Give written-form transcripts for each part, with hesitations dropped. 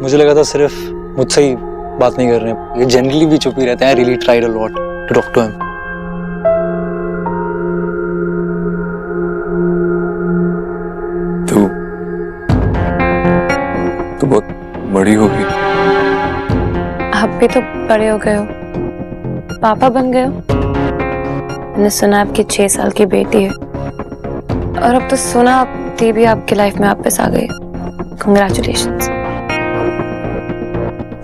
मुझे लगा था सिर्फ मुझसे ही बात नहीं कर रहे हैं, ये जनरली भी चुप ही रहते हैं। I really tried a lot to talk to him. तू बहुत बड़ी होगी। आप भी तो बड़े हो गए हो, पापा बन गए हो। मैंने सुना आपकी 6 साल की बेटी है, और अब तो सुना दी भी आपकी लाइफ में वापस आ गई। कंग्रेचुलेशंस।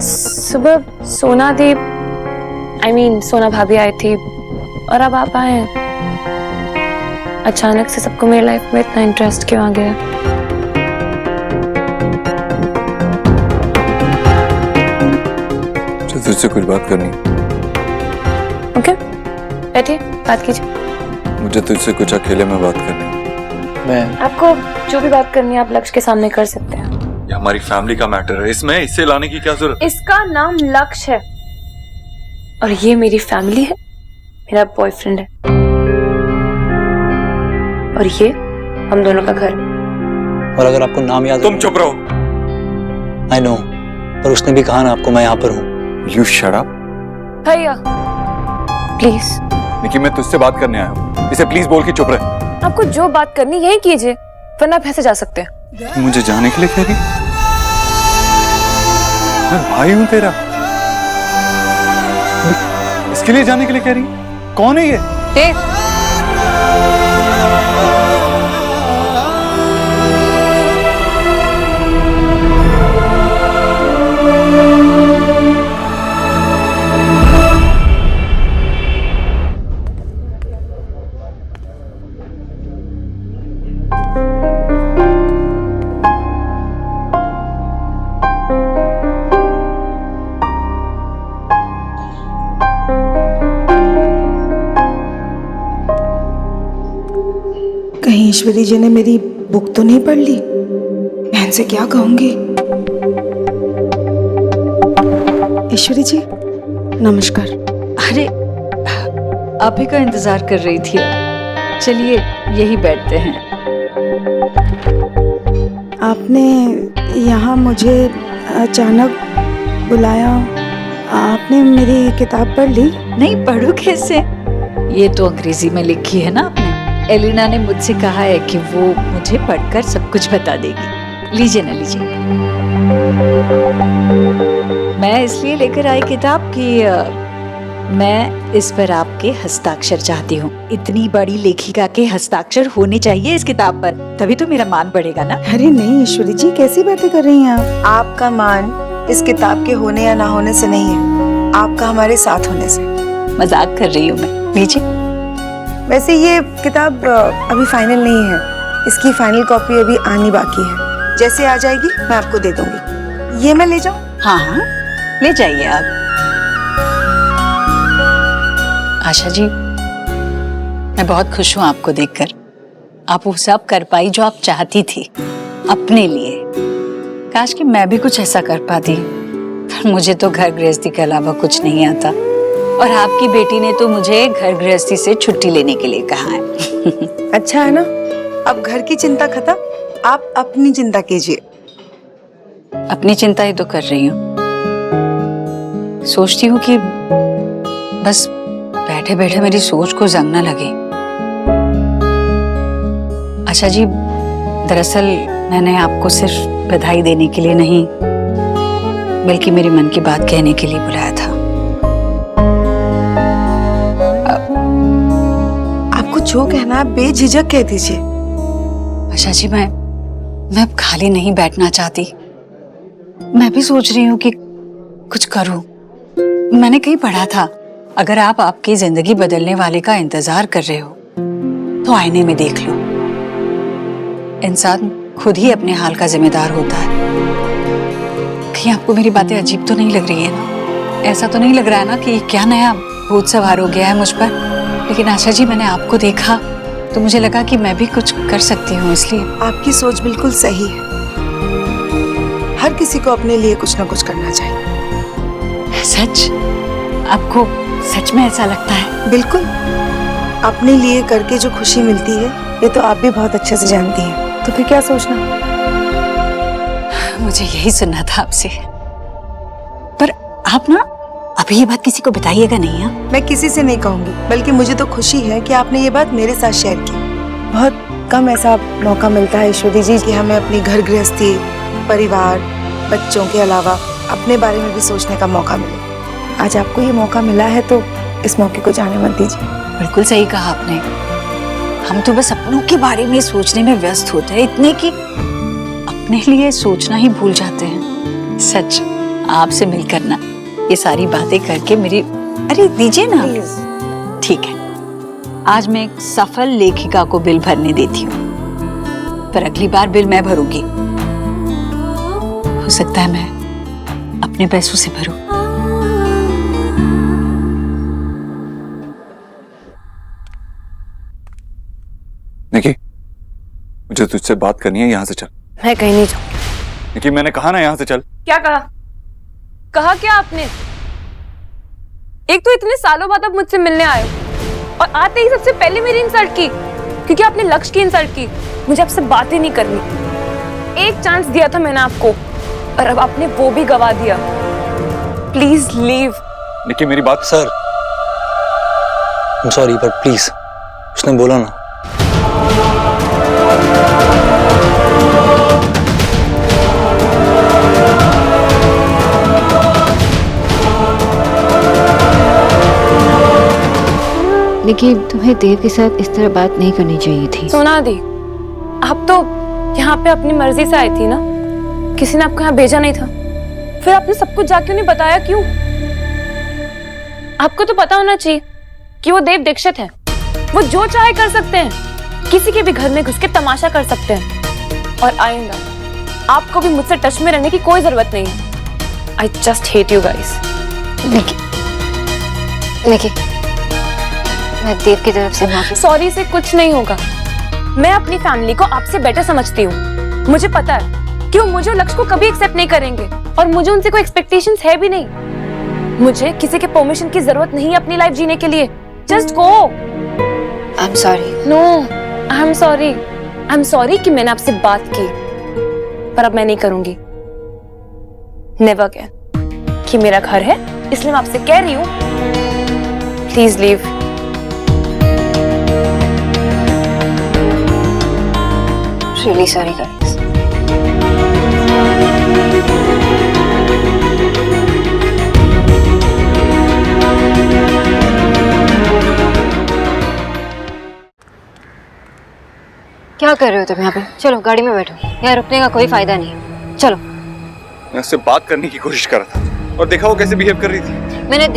सुबह सोना दी सोना भाभी आई थी और अब आप आए हैं। अचानक से सबको मेरी लाइफ में इतना इंटरेस्ट क्यों आ गया? तुझसे कुछ बात करनी। ओके, बैठिए, बात कीजिए। मुझे तुझसे कुछ अकेले में बात करनी। मैं आपको जो भी बात करनी है आप लक्ष्य के सामने कर सकते हैं। ये हमारी फैमिली का मैटर है, इसमें इससे लाने की क्या जरूरत? इसका नाम लक्ष्य है और ये मेरी फैमिली है, मेरा बॉयफ्रेंड है, और ये हम दोनों का घर है। और अगर आपको नाम याद, तुम चुप रहो। आई नो, पर उसने भी कहा ना आपको मैं यहाँ पर हूँ। You shut up। भैया प्लीज। निकी, मैं तुझसे बात करने आया हूँ, इसे प्लीज बोल के चुप रहे। आपको जो बात करनी यही कीजिए, वरना आप ऐसे जा सकते हैं। मुझे जाने के लिए कह रही? मैं भाई हूँ तेरा, इसके लिए जाने के लिए कह रही? कौन है ये? कहीं ईश्वरी जी ने मेरी बुक तो नहीं पढ़ ली? मैं इनसे क्या कहूंगी? ईश्वरी जी नमस्कार। अरे आप ही का इंतजार कर रही थी। चलिए यही बैठते हैं। आपने यहाँ मुझे अचानक बुलाया। आपने मेरी किताब पढ़ ली? नहीं, पढ़ू कैसे, ये तो अंग्रेजी में लिखी है ना आपने। एलिना ने मुझसे कहा है कि वो मुझे पढ़कर सब कुछ बता देगी। लीजिए ना, लीजिए। मैं इसलिए लेकर आई किताब कि मैं इस पर आपके हस्ताक्षर चाहती हूँ। इतनी बड़ी लेखिका के हस्ताक्षर होने चाहिए इस किताब पर, तभी तो मेरा मान बढ़ेगा ना। अरे नहीं ईश्वरी जी, कैसी बातें कर रही हैं आप? आपका मान इस किताब के होने या ना होने से नहीं है, आपका हमारे साथ होने से। मजाक कर रही हूँ मैं। लीजिए। वैसे ये किताब अभी फाइनल नहीं है, इसकी फाइनल कॉपी अभी आनी बाकी है। जैसे आ जाएगी मैं आपको दे दूंगी। ये मैं ले जाऊं? हाँ हाँ, ले जाइए आप। आशा जी, मैं बहुत खुश हूँ आपको देखकर। आप वो सब कर पाई जो आप चाहती थी अपने लिए। काश कि मैं भी कुछ ऐसा कर पाती, पर मुझे तो घर गृहस्थी के अलावा कुछ नहीं आता, और आपकी बेटी ने तो मुझे घर गृहस्थी से छुट्टी लेने के लिए कहा है। अच्छा है ना, अब घर की चिंता खत्म, आप अपनी चिंता कीजिए। अपनी चिंता ही तो कर रही हूँ। सोचती हूँ कि बस बैठे बैठे मेरी सोच को जंग न लगे। अच्छा जी, दरअसल मैंने आपको सिर्फ बधाई देने के लिए नहीं, बल्कि मेरे मन की बात कहने के लिए बुलाया था। आपको जो कहना है बेझिझक कह दीजिए। अच्छा जी, मैं अब खाली नहीं बैठना चाहती। मैं भी सोच रही हूँ कि कुछ करूं। मैंने कहीं पढ़ा था, अगर आप आपकी जिंदगी बदलने वाले का इंतजार कर रहे हो तो आईने में देख लो। इंसान खुद ही अपने हाल का जिम्मेदार होता है। कहीं आपको मेरी बातें अजीब तो नहीं लग रही है ना? ऐसा तो नहीं लग रहा है ना कि क्या नया भूत सवार हो गया है मुझ पर? लेकिन आशा जी, मैंने आपको देखा तो मुझे लगा कि मैं भी कुछ कर सकती हूँ, इसलिए। आपकी सोच बिल्कुल सही है। हर किसी को अपने लिए कुछ ना कुछ करना चाहिए। सच? आपको सच में ऐसा लगता है? बिल्कुल। अपने लिए करके जो खुशी मिलती है, ये तो आप भी बहुत अच्छे से जानती हैं। तो फिर क्या सोचना? मुझे यही सुनना था आपसे। आप ना अभी ये बात किसी को बताइएगा नहीं। हाँ, मैं किसी से नहीं कहूंगी, बल्कि मुझे तो खुशी है कि आपने ये बात मेरे साथ शेयर की। बहुत कम ऐसा मौका मिलता है ईश्वरी जी कि हमें अपनी घर गृहस्थी, परिवार, बच्चों के अलावा अपने बारे में भी सोचने का मौका मिले। आज आपको ये मौका मिला है तो इस मौके को जाने मत दीजिए। बिल्कुल सही कहा आपने। हम तो बस अपनों के बारे में सोचने में व्यस्त होते हैं, इतने कि अपने लिए सोचना ही भूल जाते हैं। सच, आपसे मिलकर ना ये सारी बातें करके मेरी, अरे दीजिए ना। ठीक है, आज मैं एक सफल लेखिका को बिल भरने देती हूँ, पर अगली बार बिल मैं भरूंगी। हो सकता है मैं अपने पैसों से भरूं। निकी, मुझे तुझसे बात करनी है, यहाँ से चल। मैं कहीं नहीं जाऊंगी। निकी, मैंने कहा ना यहाँ से चल। क्या कहा? कहा क्या आपने? एक तो इतने सालों बाद आप मुझसे मिलने आए हो और आते ही सबसे पहले मेरी इंसल्ट की, क्योंकि आपने लक्ष्य की इंसल्ट की। मुझे आपसे बात ही नहीं करनी। एक चांस दिया था मैंने आपको और अब आपने वो भी गवा दिया। Please leave. निकी, मेरी बात। सर, सॉरी पर प्लीज, उसने बोला ना। निकी, तुम्हें देव के साथ इस तरह बात नहीं करनी चाहिए थी। सोना दी, आप तो यहाँ पे अपनी मर्जी से आई थी ना, किसी ने आपको यहाँ भेजा नहीं था। फिर आपने सब कुछ जाके उन्हें बताया क्यों? आपको तो पता होना चाहिए कि वो देव दीक्षित है। वो जो चाहे कर सकते हैं, किसी के भी घर में घुस के तमाशा कर सकते हैं। और आइंदा आपको भी मुझसे टच में रहने की कोई जरूरत नहीं है। I just hate you guys. Nikki, मैं देव की तरफ से माफी। सॉरी से कुछ नहीं होगा। मैं अपनी फैमिली को आपसे बेटर समझती हूँ। मुझे पता है कि वो मुझे और लक्ष्य को कभी एक्सेप्ट नहीं करेंगे और मुझे उनसे कोई एक्सपेक्टेशंस है भी नहीं। मुझे किसी के परमिशन की जरूरत नहीं है अपनी लाइफ जीने के लिए। Just go. I am sorry. No, I am sorry. I am sorry कि मैंने आपसे बात की, पर अब मैं नहीं करूंगी। Never again. कि मेरा घर है इसलिए मैं आपसे कह रही हूँ, please leave. Really sorry guys. क्या कर रहे हो तुम यहाँ पे? चलो गाड़ी में बैठो, यहाँ रुकने का कोई फायदा नहीं है। चलो। मैं उससे बात करने की कोशिश कर रहा था और देखा वो कैसे बिहेव कर रही थी। मैंने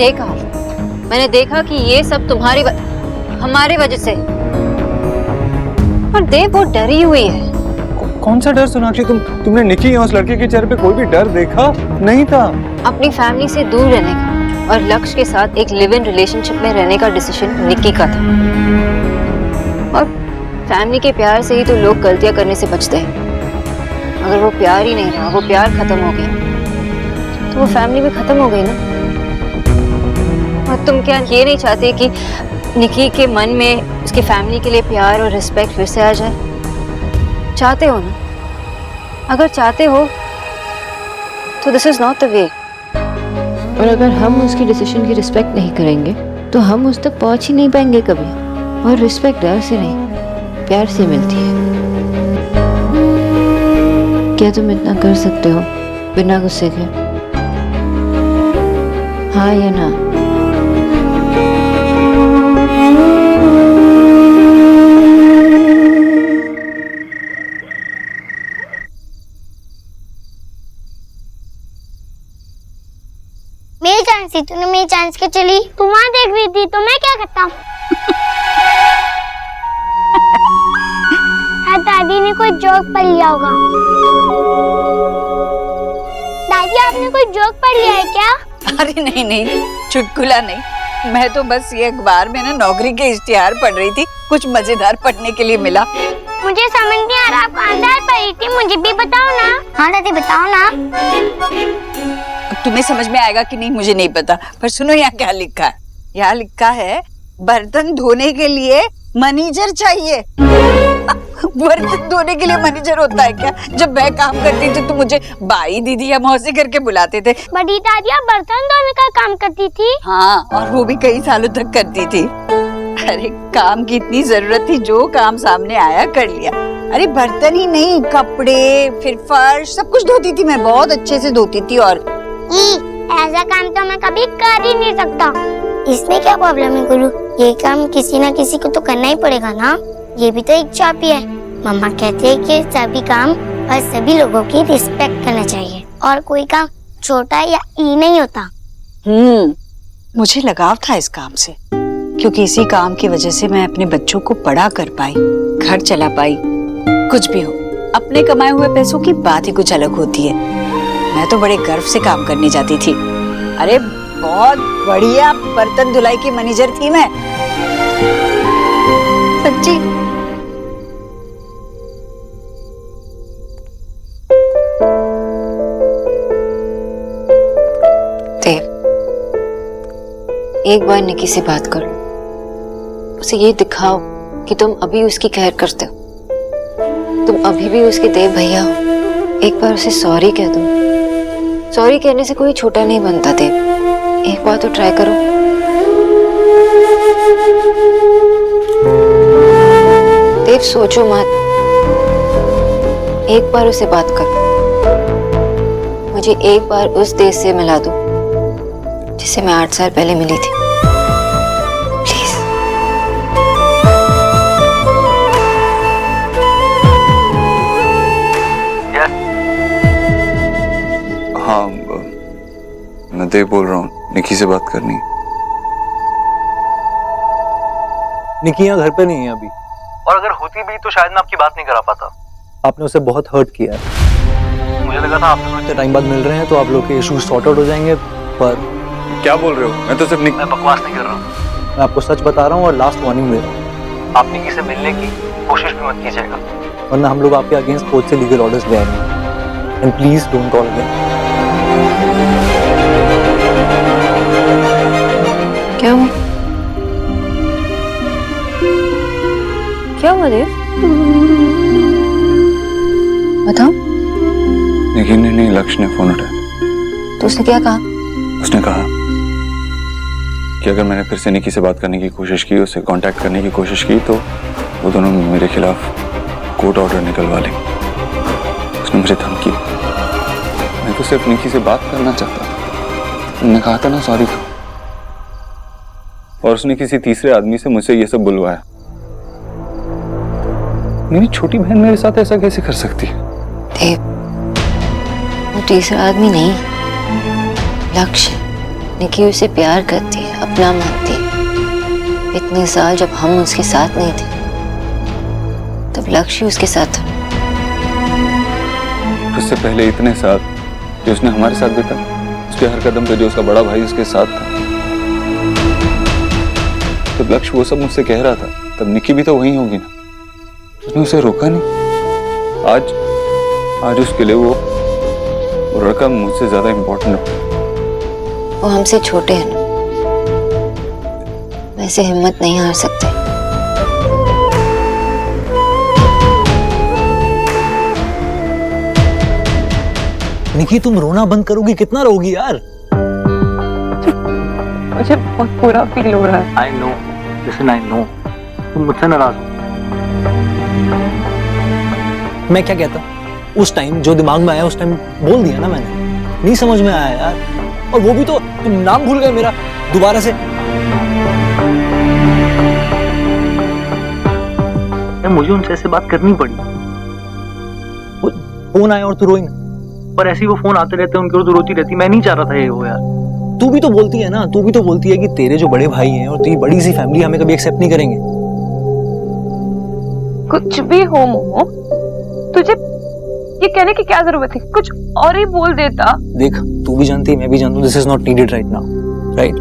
देखा कि ये सब हमारी वजह से। और देव बहुत डरी हुई है। कौन सा डर सोनाक्षी? तुमने निकी या उस लड़के के चेहरे पे कोई भी डर देखा नहीं था? अपनी फैमिली से दूर रहने का और लक्ष्य के साथ एक लिव इन रिलेशनशिप में रहने का डिसीजन निकी का था। और फैमिली के प्यार से ही तो लोग गलतियां करने से बचते हैं। अगर वो प्यार ही नहीं रहा, वो प्यार खत्म हो गया, तो वो फैमिली भी खत्म हो गई ना। और तुम क्या ये नहीं चाहते कि निकी के मन में उसकी फैमिली के लिए प्यार और रिस्पेक्ट फिर से आ जाए? चाहते हो ना? अगर चाहते हो तो this is not the way. और अगर हम उसके डिसीजन की रिस्पेक्ट नहीं करेंगे तो हम उस तक पहुंच ही नहीं पाएंगे कभी। और रिस्पेक्ट डर से नहीं, प्यार से मिलती है। क्या तुम इतना कर सकते हो बिना गुस्से के? हाँ या ना? मेरी चांस थी, तूने मेरी चांस के चली। तू वहां देख रही थी तो मैं क्या करता हूँ? दादी ने कोई जोक पढ़ लिया होगा। दादी, आपने कोई जोक पढ़ लिया है क्या? अरे नहीं नहीं, चुटकुला नहीं। मैं तो बस ये अखबार में ना नौकरी के इश्तिहार पढ़ रही थी, कुछ मजेदार पढ़ने के लिए मिला। मुझे समझ नहीं आ रहा, आप कहाँ पढ़ी थी? मुझे भी बताओ ना। हाँ दादी, बताओ ना। तुम्हें समझ में आएगा कि नहीं मुझे नहीं पता, पर सुनो यहाँ क्या लिखा है। यहाँ लिखा है बर्तन धोने के लिए मैनेजर चाहिए। बर्तन धोने के लिए मैनेजर होता है क्या? जब मैं काम करती थी तो मुझे बाई, दीदी या मौसी करके बुलाते थे। बड़ी दादिया बर्तन धोने का काम करती थी। हाँ, और वो भी कई सालों तक करती थी। अरे काम की इतनी जरूरत थी, जो काम सामने आया कर लिया। अरे बर्तन ही नहीं, कपड़े, फिर फर्श, सब कुछ धोती थी मैं, बहुत अच्छे से धोती थी। और ऐसा काम तो मैं कभी कर ही नहीं सकता। इसमें क्या प्रॉब्लम है गुरु? ये काम किसी ना किसी को तो करना ही पड़ेगा ना। ये भी तो एक जॉब ही है। मम्मा कहते हैं कि सभी काम और सभी लोगों की रिस्पेक्ट करना चाहिए और कोई काम छोटा या ई नहीं होता। मुझे लगाव था इस काम से, क्योंकि इसी काम की वजह से मैं अपने बच्चों को पढ़ा कर पाई, घर चला पाई। कुछ भी हो, अपने कमाए हुए पैसों की बात ही कुछ अलग होती है। मैं तो बड़े गर्व से काम करने जाती थी। अरे बहुत बढ़िया बर्तन धुलाई की मैनेजर थी मैं, सच्ची। देव, एक बार निकी से बात कर लो, उसे ये दिखाओ कि तुम अभी उसकी केयर करते हो, तुम अभी भी उसके देव भैया हो। एक बार उसे सॉरी कह दो। सॉरी कहने से कोई छोटा नहीं बनता देव, एक बार तो ट्राई करो। देव सोचो मत, एक बार उसे बात करो। मुझे एक बार उस देश से मिला दो जिसे मैं 8 साल पहले मिली थी, प्लीज। हाँ, मैं देव बोल रहा हूँ, निकी से बात करनी है। निकी यहाँ घर पे नहीं है अभी, और अगर होती भी तो शायद मैं आपकी बात नहीं करा पाता। आपने उसे बहुत हर्ट किया है। मुझे लगा था आप दोनों इतने टाइम बाद मिल रहे हैं तो आप लोग के इश्यूज सॉर्ट आउट हो जाएंगे, पर क्या बोल रहे हो? मैं तो सिर्फ मैं बकवास नहीं कर रहा हूँ। मैं आपको सच बता रहा हूँ और लास्ट वार्निंग दे रहा हूँ। आप निकी से मिलने की कोशिश भी मत कीजिएगा, वरना हम लोग आपके अगेंस्ट कोर्ट से लीगल ऑर्डर्स ले आएंगे। And please don't call again. क्या हुआ? क्या हुआ देव? बताओ। निकी ने नहीं, लक्ष्य ने फोन उठाया। तो उसने क्या कहा? उसने कहा कि अगर मैंने फिर से निकी से बात करने की कोशिश की, उससे कांटेक्ट करने की कोशिश की, तो वो दोनों मेरे खिलाफ कोर्ट ऑर्डर निकलवा लेंगे। उसने मुझे धमकी दी। मैं तो सिर्फ निकी से बात करना चाहता था। मैंने कहा था ना सॉरी कहो, और उसने किसी तीसरे आदमी से मुझसे ये सब बुलवाया। मेरी छोटी बहन मेरे साथ ऐसा कैसे कर सकती है? देव, वो तीसरा आदमी नहीं, लक्ष्य। निकी उसे प्यार करती है, अपना मानती है। इतने साल जब हम उसके साथ नहीं थे, तब लक्ष्य उसके साथ था। उससे पहले इतने साल जो उसने हमारे साथ बिता, उसके हर कदम पे जो उसका बड़ा भाई उसके साथ था। जब लक्ष्य वो सब मुझसे कह रहा था, तब निकी भी तो वहीं होगी ना। उसने उसे रोका नहीं। आज उसके लिए वो लड़का मुझसे ज्यादा इम्पोर्टेंट है। वो हमसे छोटे हैं ना, वैसे हिम्मत नहीं हार सकते। निकी तुम रोना बंद करोगी? कितना रोगी यार? मुझे बहुत बुरा फील हो रहा है। I know, listen, I know तुम मुझसे नाराज हो। मैं क्या कहता, उस टाइम जो दिमाग में आया उस टाइम बोल दिया ना मैंने। नहीं समझ में आया यार, और वो भी तो तुम नाम भूल गए मेरा दोबारा से। मुझे उनसे ऐसे बात करनी पड़ी। फोन आया और तू रोई ना। पर ऐसे ही वो फोन आते रहते, उनकी और तो रोती रहती। मैं नहीं चाह रहा था ये हो यार। तू भी तो बोलती है ना, तू भी तो बोलती है कि तेरे जो बड़े भाई हैं और तेरी बड़ी सी फैमिली हमें कभी एक्सेप्ट नहीं करेंगे। कुछ भी हो मोमो, तुझे ये कहने की क्या जरूरत थी? कुछ और ही बोल देता। देख, तू भी जानती है, मैं भी जानता हूँ, this is not needed right now, right?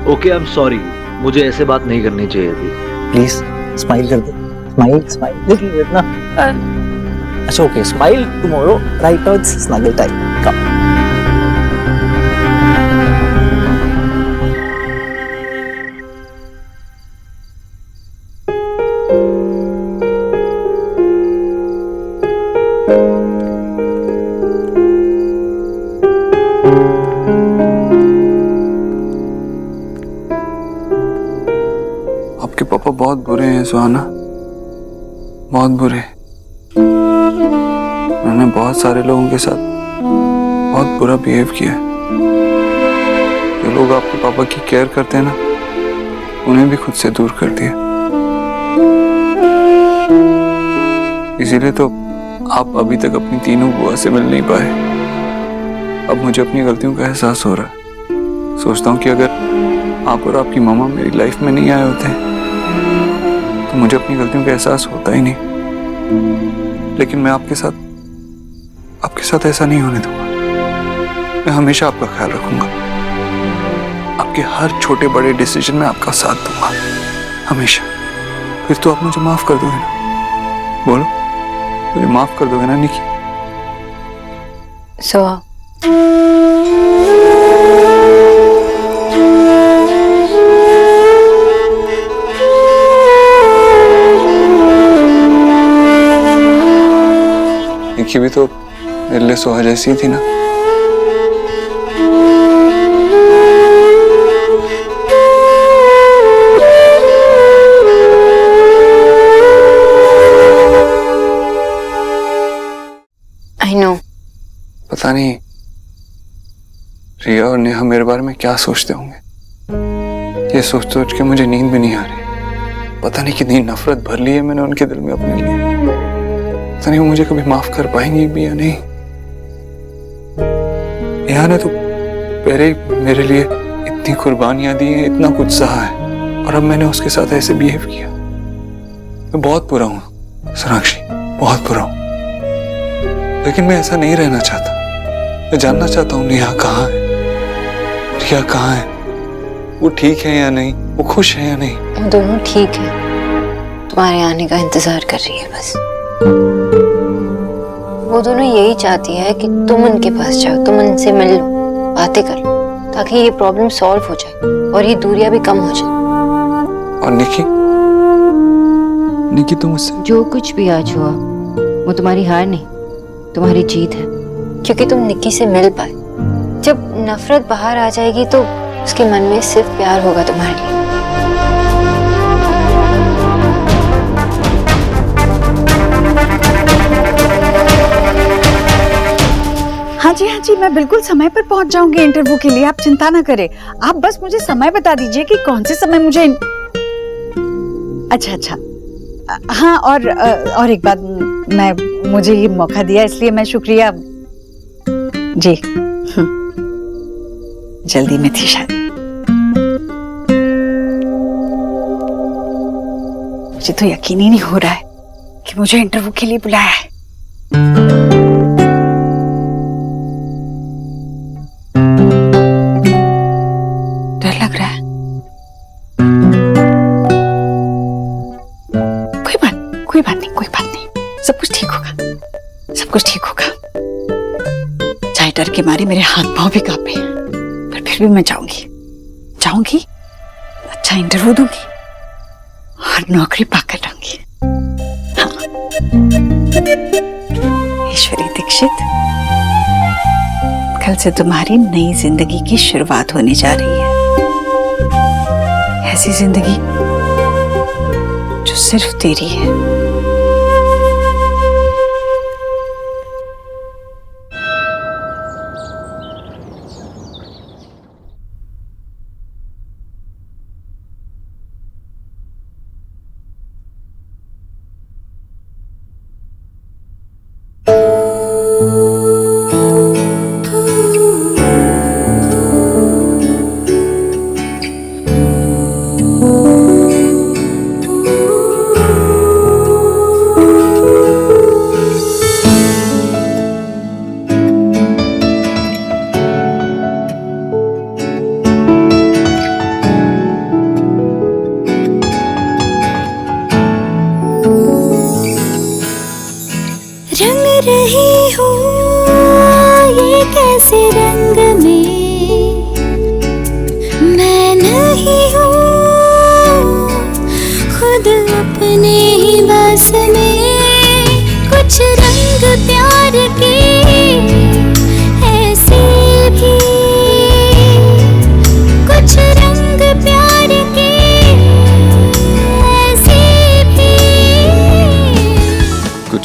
Okay, I am sorry, मुझे ऐसे बात नहीं करनी चाहिए थी। प्लीज स्माइल कर दे, स्माइल लिटिल बिट ना। अच्छा okay, smile tomorrow, right now it's snuggle time, come. पापा बहुत बुरे हैं सुहाना, बहुत बुरे। उन्होंने बहुत सारे लोगों के साथ बहुत बुरा बिहेव किया है। जो लोग आपके पापा की केयर करते हैं ना, उन्हें भी खुद से दूर कर दिया। इसीलिए तो आप अभी तक अपनी तीनों बुआ से मिल नहीं पाए। अब मुझे अपनी गलतियों का एहसास हो रहा है। सोचता हूँ कि अगर आप और आपकी मामा मेरी लाइफ में नहीं आए होते तो मुझे अपनी गलतियों का एहसास होता ही नहीं। लेकिन मैं आपके साथ ऐसा नहीं होने दूंगा। मैं हमेशा आपका ख्याल रखूंगा। आपके हर छोटे बड़े डिसीजन में आपका साथ दूंगा, हमेशा। फिर तो आप मुझे माफ कर दोगे ना? बोलो, मुझे माफ कर दोगे ना निकी? सोहा, निकी भी तो मेरे लिए सोहा जैसी थी ना। I know. पता नहीं रिया और नेहा मेरे बारे में क्या सोचते होंगे। ये सोच सोच के मुझे नींद भी नहीं आ रही। पता नहीं कितनी नफरत भर ली है मैंने उनके दिल में अपने लिए। पता नहीं वो मुझे कभी माफ कर पाएंगी भी या नहीं। नेहा ने तो पहले ही मेरे लिए इतनी कुर्बानियां दी हैं, इतना कुछ सहा है, और अब मैंने उसके साथ ऐसे बिहेव किया। मैं बहुत बुरा हूं सोनाक्षी, बहुत बुरा हूं। लेकिन मैं ऐसा नहीं रहना चाहता। मैं जानना चाहता हूँ नेहा कहाँ है, रिया कहाँ है, वो ठीक है या नहीं, वो खुश है या नहीं। वो दोनों ठीक है, तुम्हारे आने का इंतजार कर रही है बस। वो दोनों यही चाहती है कि तुम उनके पास जाओ, तुम उनसे मिल लो, बातें कर लो, ताकि ये प्रॉब्लम सॉल्व हो जाए और ये दूरियां भी कम हो जाए। और निकी तुम मुझसे जो कुछ भी आज हुआ वो तुम्हारी हार नहीं, तुम्हारी जीत है। क्योंकि तुम निक्की से मिल पाए। जब नफरत बाहर आ जाएगी तो उसके मन में सिर्फ प्यार होगा तुम्हारे लिए। हाँ जी, मैं बिल्कुल समय पर पहुंच जाऊंगी इंटरव्यू के लिए। आप चिंता ना करें। आप बस मुझे समय बता दीजिए कि कौन से समय मुझे। अच्छा। हाँ, और एक बात, मुझे ये मौका दिया इसलिए मैं शुक्रिया जी। जल्दी में थी शायद। मुझे तो यकीन ही नहीं हो रहा है कि मुझे इंटरव्यू के लिए बुलाया है। डर लग रहा है। कोई बात नहीं। सब कुछ ठीक होगा। चाहे डर के मारे मेरे हाथ पांव भी कांपे, पर फिर भी मैं जाऊंगी, अच्छा इंटरव्यू दूंगी और नौकरी पाकर रहूंगी। हाँ। ईश्वरी दीक्षित, कल से तुम्हारी नई जिंदगी की शुरुआत होने जा रही है। ऐसी जिंदगी जो सिर्फ तेरी है।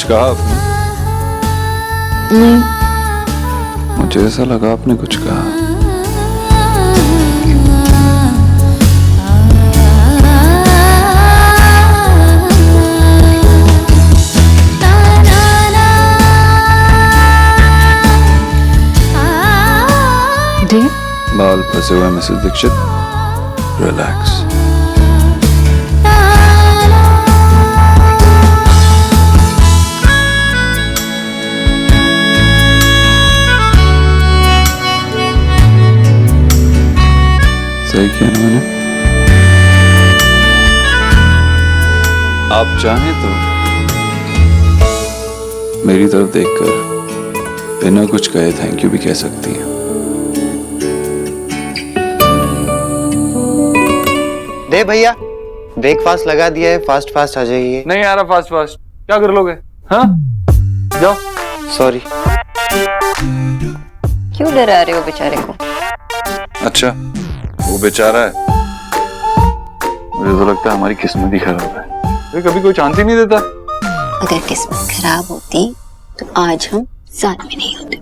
कुछ कहा आपने? मुझे ऐसा लगा आपने कुछ कहा। देव, बाल फंसे हुए मिसेस दीक्षित, रिलैक्स। सही किया ना मैंने? आप चाहें तो मेरी तरफ देखकर बिना कुछ कहे थैंक यू भी कह सकती हैं। दे भैया, ब्रेकफास्ट लगा दिया है, फास्ट फास्ट आ जाइए। नहीं आ रहा फास्ट फास्ट, क्या कर लोगे? हाँ जाओ। सॉरी। क्यों डरा रहे हो बेचारे को? अच्छा वो बेचारा है, मुझे तो लगता है हमारी किस्मत ही खराब है। वे कभी कोई चांस ही नहीं देता। अगर किस्मत खराब होती तो आज हम साथ में नहीं होते।